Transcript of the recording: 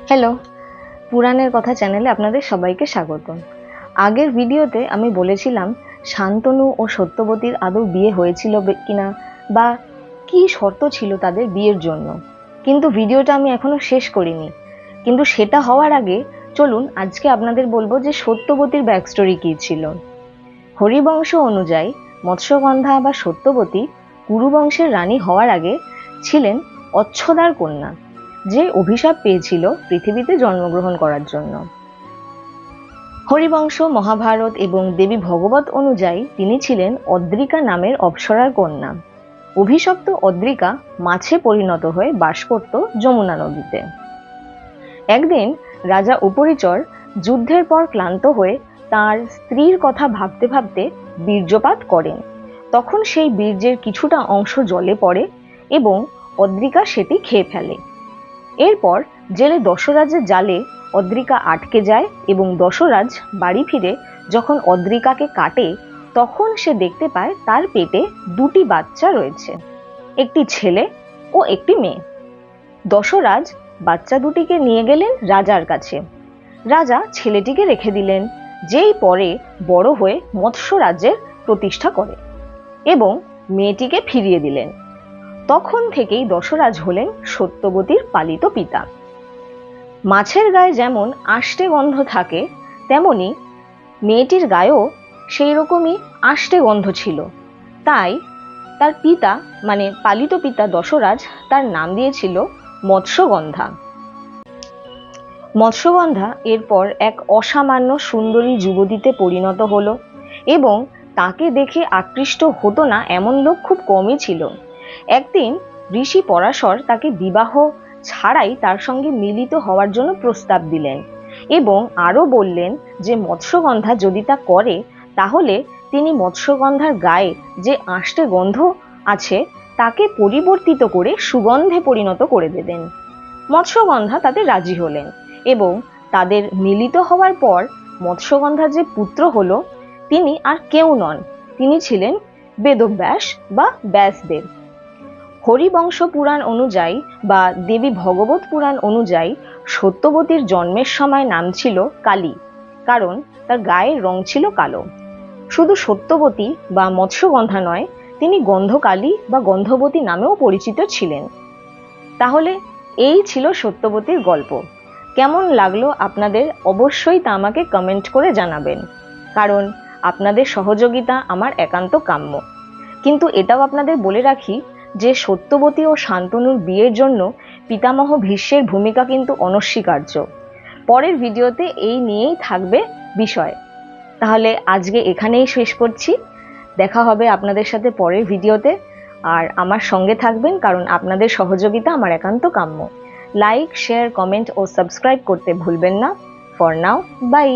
Hello, পুরাণের কথা চ্যানেলে আপনাদের সবাইকে স্বাগত। আগের ভিডিওতে আমি বলেছিলাম শান্তনু ও সত্যবতীর আদৌ বিয়ে হয়েছিল কিনা বা কি শর্ত ছিল তাদের বিয়ের জন্য, কিন্তু ভিডিওটা আমি এখনো শেষ করিনি। কিন্তু সেটা হওয়ার আগে চলুন আজকে আপনাদের বলবো যে সত্যবতীর ব্যাকস্টোরি কি ছিল। হরিবংশ অনুযায়ী মৎস্যগন্ধা বা সত্যবতী কুরুবংশের রানী হওয়ার আগে ছিলেন অচ্ছদার কন্যা, যে অভিশাপ পেয়েছিল পৃথিবীতে জন্মগ্রহণ করার জন্য। হরিবংশ, মহাভারত এবং দেবী ভগবত অনুযায়ী তিনি ছিলেন অদ্রিকা নামের অপ্সরার কন্যা। অভিশপ্ত অদ্রিকা মাছে পরিণত হয়ে বাস করত যমুনা নদীতে। একদিন রাজা উপরিচর যুদ্ধের পর ক্লান্ত হয়ে তার স্ত্রীর কথা ভাবতে ভাবতে বীর্যপাত করেন। তখন সেই বীর্যের কিছুটা অংশ জলে পড়ে এবং অদ্রিকা সেটি খেয়ে ফেলে। এরপর জেলে দশরাজের জালে অদ্রিকা আটকে যায় এবং দশরাজ বাড়ি ফিরে যখন অদ্রিকাকে কাটে তখন সে দেখতে পায় তার পেটে দুটি বাচ্চা রয়েছে, একটি ছেলে ও একটি মেয়ে। দশরাজ বাচ্চা দুটিকে নিয়ে গেলেন রাজার কাছে। রাজা ছেলেটিকে রেখে দিলেন, যেই পরে বড় হয়ে মৎস্য রাজ্যের প্রতিষ্ঠা করে, এবং মেয়েটিকে ফিরিয়ে দিলেন। তখন থেকেই দশরাজ হলেন সত্যবতীর পালিত পিতা। মাছের গায়ে যেমন আষ্টে গন্ধ থাকে, তেমনি মেয়েটির গায়েও সেই রকমই আষ্টে গন্ধ ছিল। তাই তার পিতা মানে পালিত পিতা দশরাজ তার নাম দিয়েছিল মৎস্যগন্ধা। মৎস্যগন্ধা এরপর এক অসামান্য সুন্দরী যুবতীতে পরিণত হলো এবং তাকে দেখে আকৃষ্ট হতো না এমন লোক খুব কমই ছিল। একদিন ঋষি পরাশর তাকে বিবাহ ছাড়াই তার সঙ্গে মিলিত হওয়ার জন্য প্রস্তাব দিলেন এবং আরো বললেন যে মৎস্যগন্ধা যদি তা করে তাহলে তিনি মৎস্যগন্ধার গায়ে যে আষ্টে গন্ধ আছে তাকে পরিবর্তিত করে সুগন্ধে পরিণত করে দেবেন। মৎস্যগন্ধা তাতে রাজি হলেন এবং তাদের মিলিত হওয়ার পর মৎস্যগন্ধার যে পুত্র হলো তিনি আর কেউ নন, তিনি ছিলেন বেদব্যাস বা ব্যাসদেব। হরিবংশ পুরাণ অনুযায়ী বা দেবী ভগবত পুরাণ অনুযায়ী সত্যবতীর জন্মের সময় নাম ছিল কালী, কারণ তার গায়ের রং ছিল কালো। শুধু সত্যবতী বা মৎস্যগন্ধা নয়, তিনি গন্ধকালী বা গন্ধবতী নামেও পরিচিত ছিলেন। তাহলে এই ছিল সত্যবতীর গল্প। কেমন লাগলো আপনাদের অবশ্যই তা আমাকে কমেন্ট করে জানাবেন, কারণ আপনাদের সহযোগিতা আমার একান্ত কাম্য। কিন্তু এটাও আপনাদের বলে রাখি যে সত্যবতী ও শান্তনুর বিয়ের জন্য পিতামহ ভীষ্মের ভূমিকা কিন্তু অনস্বীকার্য। পরের ভিডিওতে এই নিয়েই থাকবে বিষয়। তাহলে আজকে এখানেই শেষ করছি। দেখা হবে আপনাদের সাথে পরের ভিডিওতে। আর আমার সঙ্গে থাকবেন, কারণ আপনাদের সহযোগিতা আমার একান্ত কাম্য। লাইক, শেয়ার, কমেন্ট ও সাবস্ক্রাইব করতে ভুলবেন না। For now, by.